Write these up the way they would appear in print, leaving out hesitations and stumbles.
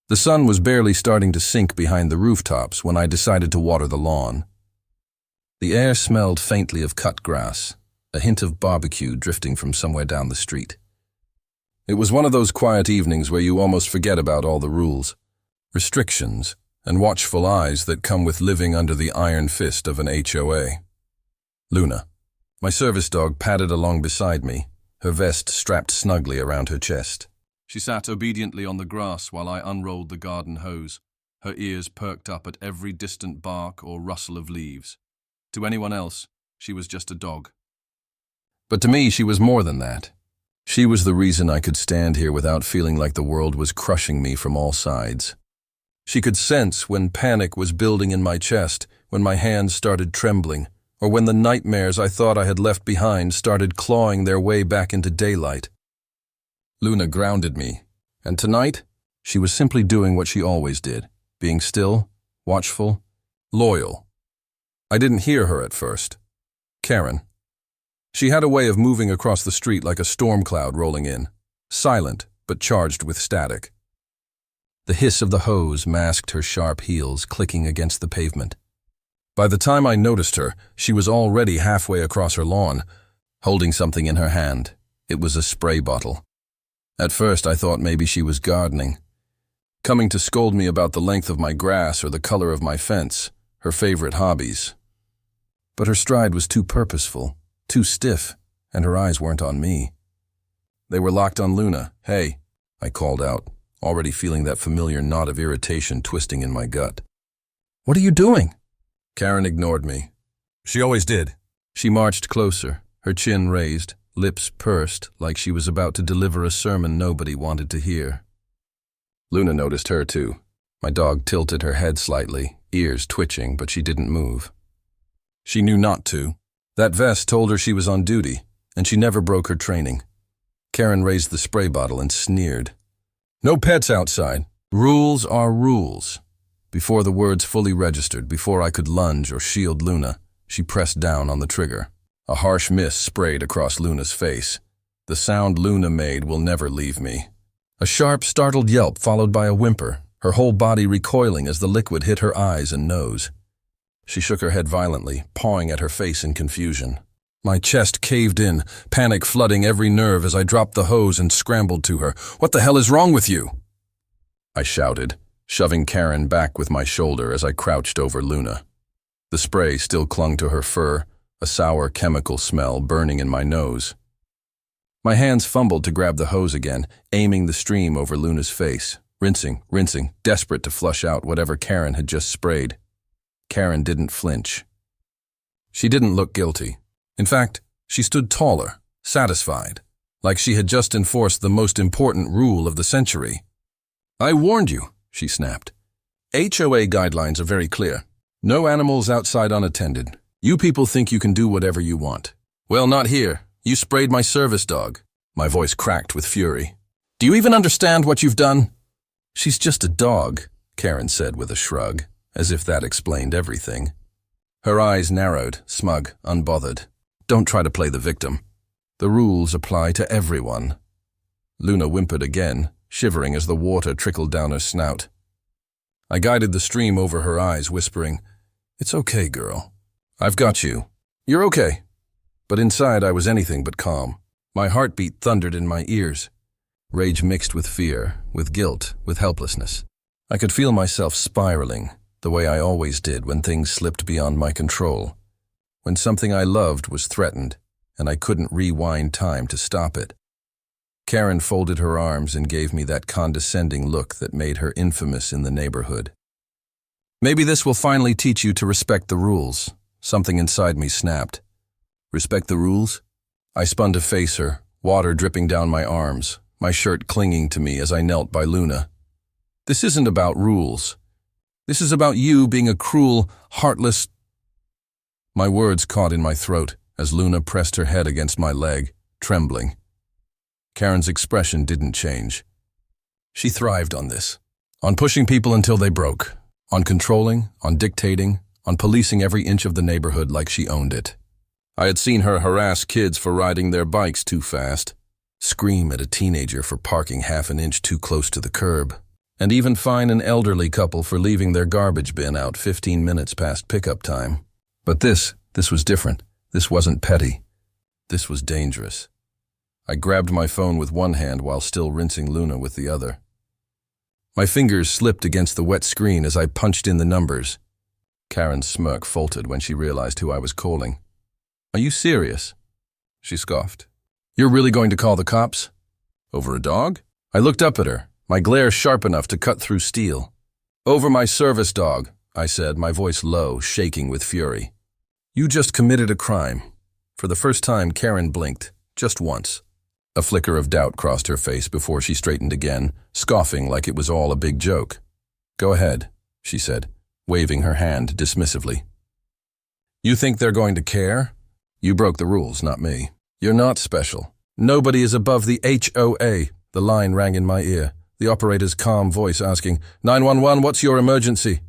The sun was barely starting to sink behind the rooftops when I decided to water the lawn. The air smelled faintly of cut grass, a hint of barbecue drifting from somewhere down the street. It was one of those quiet evenings where you almost forget about all the rules, restrictions, and watchful eyes that come with living under the iron fist of an HOA. Luna, my service dog, padded along beside me, her vest strapped snugly around her chest. She sat obediently on the grass while I unrolled the garden hose, her ears perked up at every distant bark or rustle of leaves. To anyone else, she was just a dog. But to me, she was more than that. She was the reason I could stand here without feeling like the world was crushing me from all sides. She could sense when panic was building in my chest, when my hands started trembling, or when the nightmares I thought I had left behind started clawing their way back into daylight. Luna grounded me, and tonight, she was simply doing what she always did, being still, watchful, loyal. I didn't hear her at first. Karen. She had a way of moving across the street like a storm cloud rolling in, silent but charged with static. The hiss of the hose masked her sharp heels clicking against the pavement. By the time I noticed her, she was already halfway across her lawn, holding something in her hand. It was a spray bottle. At first, I thought maybe she was gardening, coming to scold me about the length of my grass or the color of my fence, her favorite hobbies. But her stride was too purposeful, too stiff, and her eyes weren't on me. They were locked on Luna. "Hey," I called out, already feeling that familiar knot of irritation twisting in my gut. "What are you doing?" Karen ignored me. She always did. She marched closer, her chin raised, lips pursed like she was about to deliver a sermon nobody wanted to hear. Luna noticed her too. My dog tilted her head slightly, ears twitching, but she didn't move. She knew not to. That vest told her she was on duty, and she never broke her training. Karen raised the spray bottle and sneered. "No pets outside. Rules are rules." Before the words fully registered, before I could lunge or shield Luna, she pressed down on the trigger. A harsh mist sprayed across Luna's face. The sound Luna made will never leave me. A sharp, startled yelp followed by a whimper, her whole body recoiling as the liquid hit her eyes and nose. She shook her head violently, pawing at her face in confusion. My chest caved in, panic flooding every nerve as I dropped the hose and scrambled to her. "What the hell is wrong with you?" I shouted, shoving Karen back with my shoulder as I crouched over Luna. The spray still clung to her fur, a sour chemical smell burning in my nose. My hands fumbled to grab the hose again, aiming the stream over Luna's face, rinsing, desperate to flush out whatever Karen had just sprayed. Karen didn't flinch. She didn't look guilty. In fact, she stood taller, satisfied, like she had just enforced the most important rule of the century. "I warned you," she snapped. "HOA guidelines are very clear. No animals outside unattended. You people think you can do whatever you want. Well, not here. You sprayed my service dog." My voice cracked with fury. "Do you even understand what you've done?" "She's just a dog," Karen said with a shrug, as if that explained everything. Her eyes narrowed, smug, unbothered. "Don't try to play the victim. The rules apply to everyone." Luna whimpered again, shivering as the water trickled down her snout. I guided the stream over her eyes, whispering, "It's okay, girl. I've got you. You're okay." But inside I was anything but calm. My heartbeat thundered in my ears. Rage mixed with fear, with guilt, with helplessness. I could feel myself spiraling, the way I always did when things slipped beyond my control. When something I loved was threatened, and I couldn't rewind time to stop it. Karen folded her arms and gave me that condescending look that made her infamous in the neighborhood. "Maybe this will finally teach you to respect the rules." Something inside me snapped. "Respect the rules?" I spun to face her, water dripping down my arms, my shirt clinging to me as I knelt by Luna. "This isn't about rules. This is about you being a cruel, heartless—" My words caught in my throat as Luna pressed her head against my leg, trembling. Karen's expression didn't change. She thrived on this, on pushing people until they broke, on controlling, on dictating, on policing every inch of the neighborhood like she owned it. I had seen her harass kids for riding their bikes too fast, scream at a teenager for parking half an inch too close to the curb, and even fine an elderly couple for leaving their garbage bin out 15 minutes past pickup time. But this was different. This wasn't petty. This was dangerous. I grabbed my phone with one hand while still rinsing Luna with the other. My fingers slipped against the wet screen as I punched in the numbers. Karen's smirk faltered when she realized who I was calling. "Are you serious?" she scoffed. "You're really going to call the cops? Over a dog?" I looked up at her, my glare sharp enough to cut through steel. "Over my service dog," I said, my voice low, shaking with fury. "You just committed a crime." For the first time, Karen blinked, just once. A flicker of doubt crossed her face before she straightened again, scoffing like it was all a big joke. "Go ahead," she said, waving her hand dismissively. "You think they're going to care? You broke the rules, not me. You're not special. Nobody is above the HOA." The line rang in my ear, the operator's calm voice asking, "911, what's your emergency?"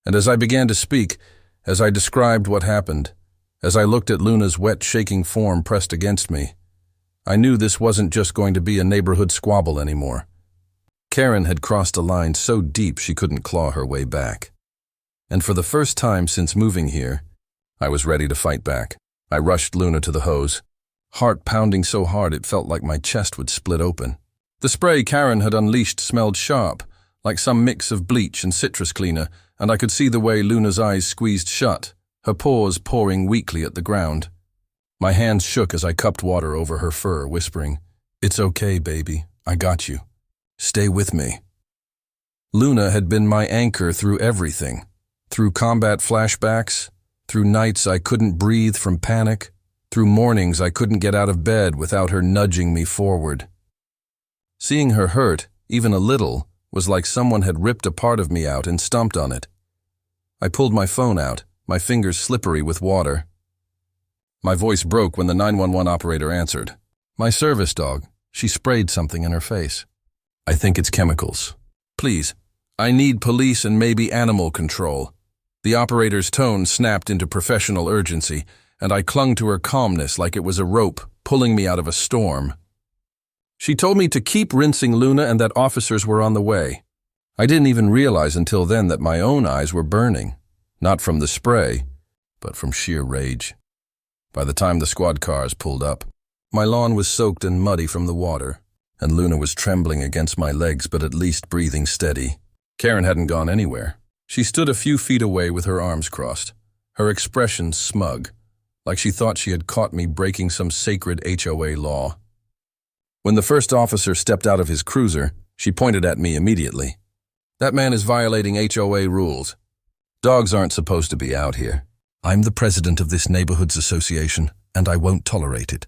And as I began to speak, as I described what happened, as I looked at Luna's wet, shaking form pressed against me, I knew this wasn't just going to be a neighborhood squabble anymore. Karen had crossed a line so deep she couldn't claw her way back. And for the first time since moving here, I was ready to fight back. I rushed Luna to the hose, heart pounding so hard it felt like my chest would split open. The spray Karen had unleashed smelled sharp, like some mix of bleach and citrus cleaner, and I could see the way Luna's eyes squeezed shut, her paws pawing weakly at the ground. My hands shook as I cupped water over her fur, whispering, "It's okay, baby. I got you. Stay with me." Luna had been my anchor through everything, through combat flashbacks, through nights I couldn't breathe from panic, through mornings I couldn't get out of bed without her nudging me forward. Seeing her hurt, even a little, was like someone had ripped a part of me out and stomped on it. I pulled my phone out, my fingers slippery with water. My voice broke when the 911 operator answered. "My service dog." She sprayed something in her face. "I think it's chemicals. Please, I need police and maybe animal control." The operator's tone snapped into professional urgency, and I clung to her calmness like it was a rope pulling me out of a storm. She told me to keep rinsing Luna and that officers were on the way. I didn't even realize until then that my own eyes were burning, not from the spray, but from sheer rage. By the time the squad cars pulled up, my lawn was soaked and muddy from the water, and Luna was trembling against my legs but at least breathing steady. Karen hadn't gone anywhere. She stood a few feet away with her arms crossed, her expression smug, like she thought she had caught me breaking some sacred HOA law. When the first officer stepped out of his cruiser, she pointed at me immediately. "That man is violating HOA rules. Dogs aren't supposed to be out here. I'm the president of this neighborhood's association, and I won't tolerate it."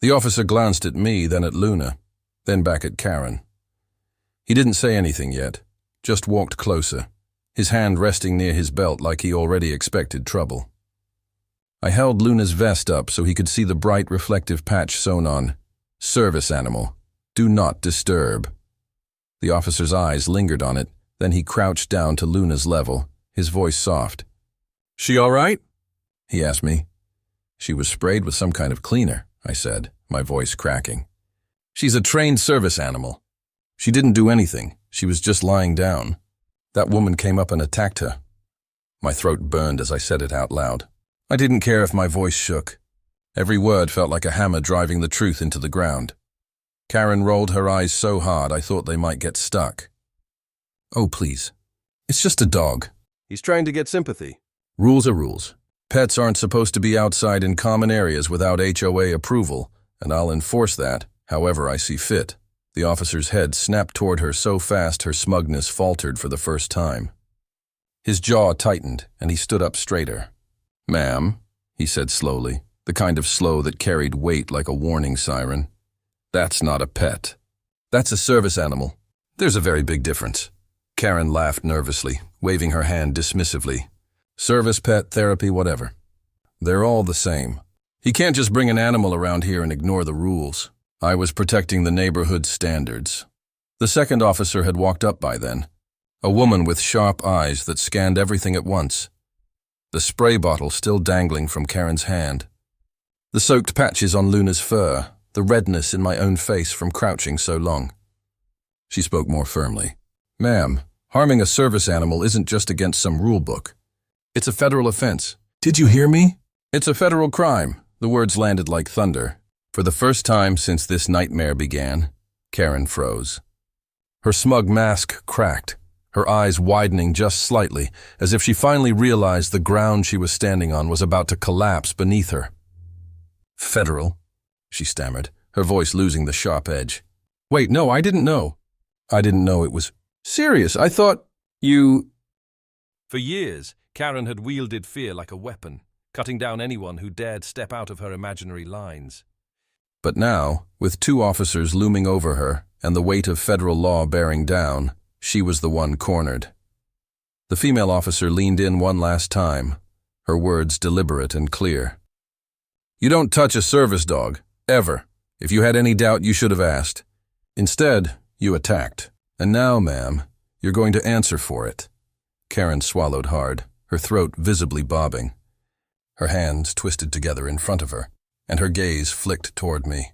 The officer glanced at me, then at Luna, then back at Karen. He didn't say anything yet, just walked closer, his hand resting near his belt like he already expected trouble. I held Luna's vest up so he could see the bright reflective patch sewn on. "Service animal. Do not disturb." The officer's eyes lingered on it, then he crouched down to Luna's level, his voice soft. "She all right?" he asked me. "She was sprayed with some kind of cleaner," I said, my voice cracking. "She's a trained service animal. She didn't do anything. She was just lying down. That woman came up and attacked her." My throat burned as I said it out loud. I didn't care if my voice shook. Every word felt like a hammer driving the truth into the ground. Karen rolled her eyes so hard I thought they might get stuck. "Oh, please. It's just a dog. He's trying to get sympathy. Rules are rules. Pets aren't supposed to be outside in common areas without HOA approval, and I'll enforce that, however I see fit." The officer's head snapped toward her so fast her smugness faltered for the first time. His jaw tightened, and he stood up straighter. "Ma'am," he said slowly, the kind of slow that carried weight like a warning siren. "That's not a pet. That's a service animal. There's a very big difference." Karen laughed nervously, waving her hand dismissively. "Service, pet, therapy, whatever. They're all the same. He can't just bring an animal around here and ignore the rules." I was protecting the neighborhood's standards. The second officer had walked up by then, a woman with sharp eyes that scanned everything at once. The spray bottle still dangling from Karen's hand. The soaked patches on Luna's fur, the redness in my own face from crouching so long. She spoke more firmly. Ma'am, harming a service animal isn't just against some rule book. It's a federal offense. Did you hear me? It's a federal crime. The words landed like thunder. For the first time since this nightmare began, Karen froze. Her smug mask cracked, her eyes widening just slightly, as if she finally realized the ground she was standing on was about to collapse beneath her. Federal, she stammered, her voice losing the sharp edge. Wait, no, I didn't know. I didn't know it was serious. I thought you... For years, Karen had wielded fear like a weapon, cutting down anyone who dared step out of her imaginary lines. But now, with 2 officers looming over her and the weight of federal law bearing down, she was the one cornered. The female officer leaned in one last time, her words deliberate and clear. You don't touch a service dog, ever. If you had any doubt, you should have asked. Instead, you attacked. And now, ma'am, you're going to answer for it. Karen swallowed hard, her throat visibly bobbing. Her hands twisted together in front of her, and her gaze flicked toward me.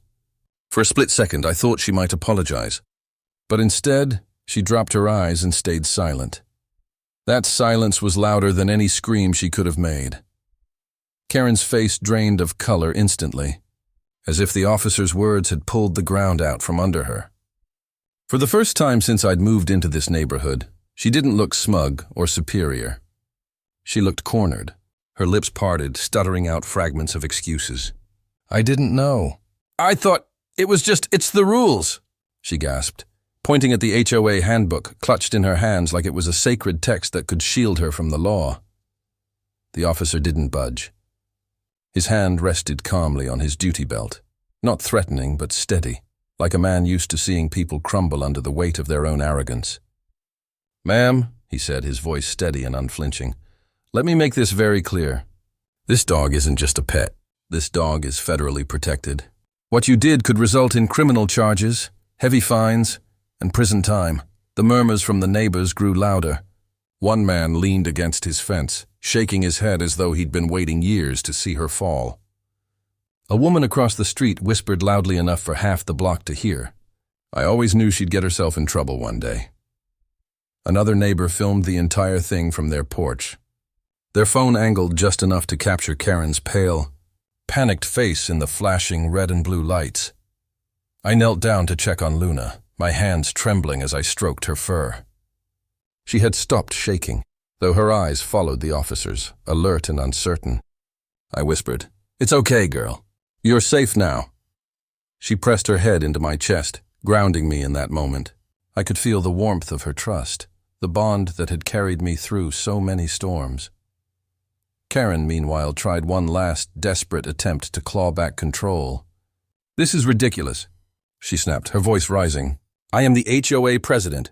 For a split second, I thought she might apologize. But instead, she dropped her eyes and stayed silent. That silence was louder than any scream she could have made. Karen's face drained of color instantly, as if the officer's words had pulled the ground out from under her. For the first time since I'd moved into this neighborhood, she didn't look smug or superior. She looked cornered, her lips parted, stuttering out fragments of excuses. I didn't know. I thought it's the rules, she gasped, pointing at the HOA handbook clutched in her hands like it was a sacred text that could shield her from the law. The officer didn't budge. His hand rested calmly on his duty belt, not threatening but steady, like a man used to seeing people crumble under the weight of their own arrogance. Ma'am, he said, his voice steady and unflinching, let me make this very clear. This dog isn't just a pet. This dog is federally protected. What you did could result in criminal charges, heavy fines, and prison time. The murmurs from the neighbors grew louder. One man leaned against his fence, shaking his head as though he'd been waiting years to see her fall. A woman across the street whispered loudly enough for half the block to hear. I always knew she'd get herself in trouble one day. Another neighbor filmed the entire thing from their porch. Their phone angled just enough to capture Karen's pale, panicked face in the flashing red and blue lights. I knelt down to check on Luna, my hands trembling as I stroked her fur. She had stopped shaking, though her eyes followed the officers, alert and uncertain. I whispered, "It's okay, girl. You're safe now." She pressed her head into my chest, grounding me in that moment. I could feel the warmth of her trust, the bond that had carried me through so many storms. Karen, meanwhile, tried one last desperate attempt to claw back control. "This is ridiculous," she snapped, her voice rising. "I am the HOA president.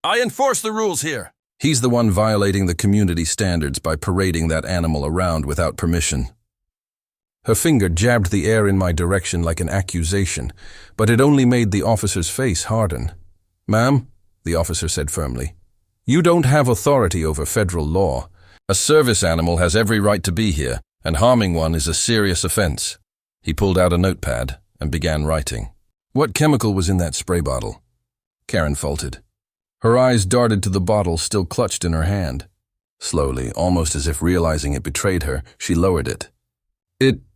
I enforce the rules here." He's the one violating the community standards by parading that animal around without permission. Her finger jabbed the air in my direction like an accusation, but it only made the officer's face harden. "Ma'am," the officer said firmly, "you don't have authority over federal law. A service animal has every right to be here, and harming one is a serious offense." He pulled out a notepad and began writing. "What chemical was in that spray bottle?" Karen faltered. Her eyes darted to the bottle still clutched in her hand. Slowly, almost as if realizing it betrayed her, she lowered it.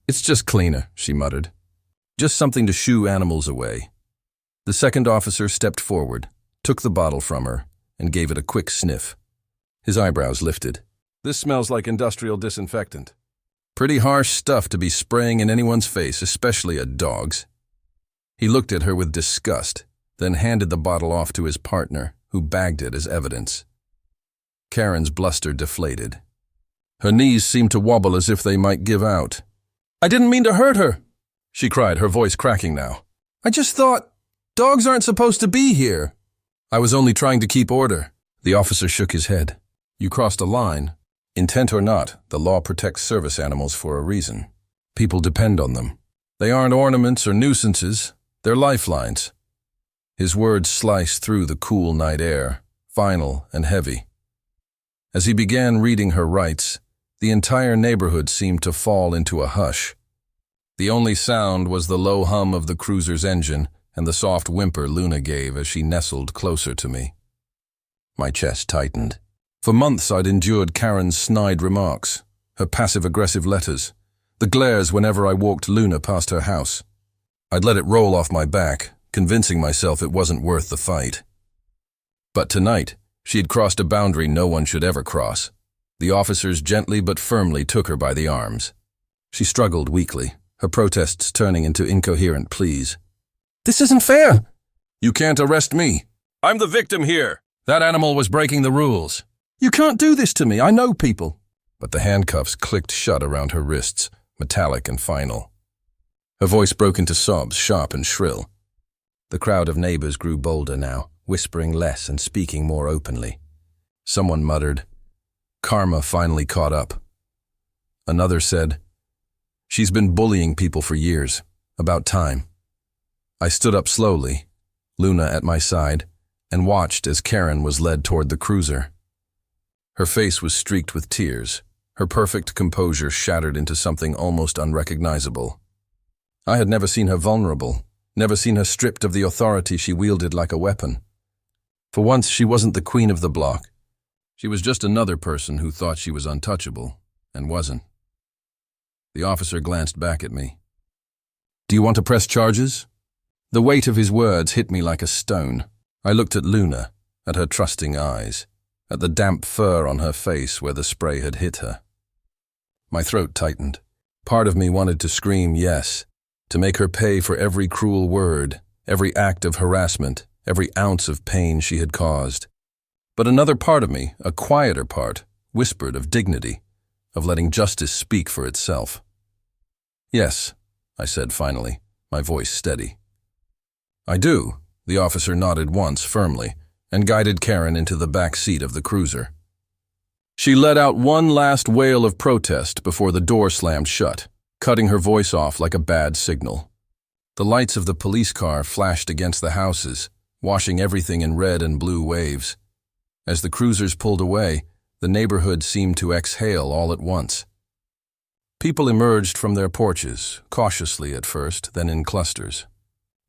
It's just cleaner," she muttered. "Just something to shoo animals away." The second officer stepped forward, took the bottle from her, and gave it a quick sniff. His eyebrows lifted. "This smells like industrial disinfectant. Pretty harsh stuff to be spraying in anyone's face, especially a dog's." He looked at her with disgust, then handed the bottle off to his partner, who bagged it as evidence. Karen's bluster deflated. Her knees seemed to wobble as if they might give out. "I didn't mean to hurt her," she cried, her voice cracking now. "I just thought, dogs aren't supposed to be here." "I was only trying to keep order." The officer shook his head. "You crossed a line. Intent or not, the law protects service animals for a reason. People depend on them. They aren't ornaments or nuisances, they're lifelines." His words sliced through the cool night air, final and heavy. As he began reading her rights, the entire neighborhood seemed to fall into a hush. The only sound was the low hum of the cruiser's engine and the soft whimper Luna gave as she nestled closer to me. My chest tightened. For months I'd endured Karen's snide remarks, her passive-aggressive letters, the glares whenever I walked Luna past her house. I'd let it roll off my back, convincing myself it wasn't worth the fight. But tonight, she had crossed a boundary no one should ever cross. The officers gently but firmly took her by the arms. She struggled weakly, her protests turning into incoherent pleas. "This isn't fair!" "You can't arrest me. I'm the victim here. That animal was breaking the rules." "You can't do this to me. I know people." But the handcuffs clicked shut around her wrists, metallic and final. Her voice broke into sobs, sharp and shrill. The crowd of neighbors grew bolder now, whispering less and speaking more openly. Someone muttered, "Karma finally caught up." Another said, "She's been bullying people for years. About time." I stood up slowly, Luna at my side, and watched as Karen was led toward the cruiser. Her face was streaked with tears, her perfect composure shattered into something almost unrecognizable. I had never seen her vulnerable, never seen her stripped of the authority she wielded like a weapon. For once, she wasn't the queen of the block. She was just another person who thought she was untouchable, and wasn't. The officer glanced back at me. "Do you want to press charges?" The weight of his words hit me like a stone. I looked at Luna, at her trusting eyes, at the damp fur on her face where the spray had hit her. My throat tightened. Part of me wanted to scream yes, to make her pay for every cruel word, every act of harassment, every ounce of pain she had caused. But another part of me, a quieter part, whispered of dignity, of letting justice speak for itself. "Yes," I said finally, my voice steady. "I do," the officer nodded once firmly, and guided Karen into the back seat of the cruiser. She let out one last wail of protest before the door slammed shut, cutting her voice off like a bad signal. The lights of the police car flashed against the houses, washing everything in red and blue waves. As the cruisers pulled away, the neighborhood seemed to exhale all at once. People emerged from their porches, cautiously at first, then in clusters.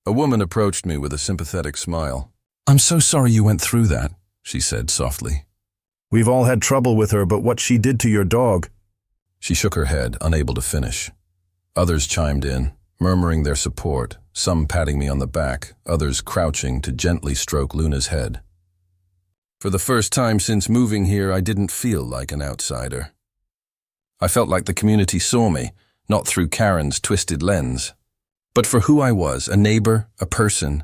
A woman approached me with a sympathetic smile. "I'm so sorry you went through that," she said softly. "We've all had trouble with her, but what she did to your dog..." She shook her head, unable to finish. Others chimed in, murmuring their support, some patting me on the back, others crouching to gently stroke Luna's head. For the first time since moving here, I didn't feel like an outsider. I felt like the community saw me, not through Karen's twisted lens, but for who I was, a neighbor, a person,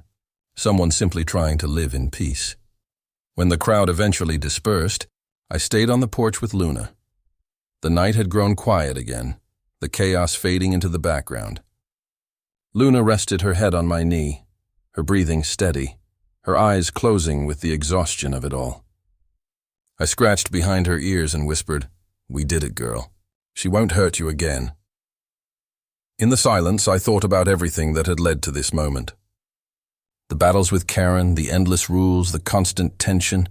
someone simply trying to live in peace. When the crowd eventually dispersed, I stayed on the porch with Luna. The night had grown quiet again, the chaos fading into the background. Luna rested her head on my knee, her breathing steady, her eyes closing with the exhaustion of it all. I scratched behind her ears and whispered, "We did it, girl. She won't hurt you again." In the silence, I thought about everything that had led to this moment. The battles with Karen, the endless rules, the constant tension.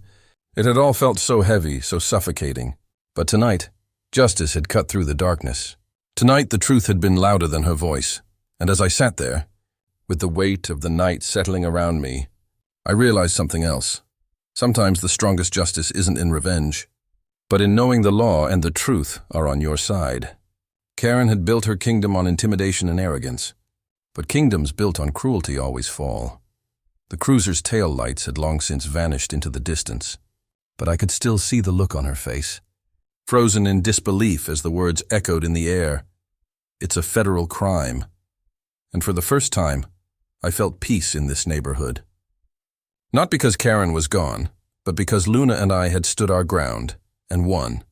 It had all felt so heavy, so suffocating. But tonight, justice had cut through the darkness. Tonight, the truth had been louder than her voice. And as I sat there, with the weight of the night settling around me, I realized something else. Sometimes the strongest justice isn't in revenge, but in knowing the law and the truth are on your side. Karen had built her kingdom on intimidation and arrogance, but kingdoms built on cruelty always fall. The cruiser's tail lights had long since vanished into the distance, but I could still see the look on her face, frozen in disbelief as the words echoed in the air. "It's a federal crime." And for the first time, I felt peace in this neighborhood. Not because Karen was gone, but because Luna and I had stood our ground and won.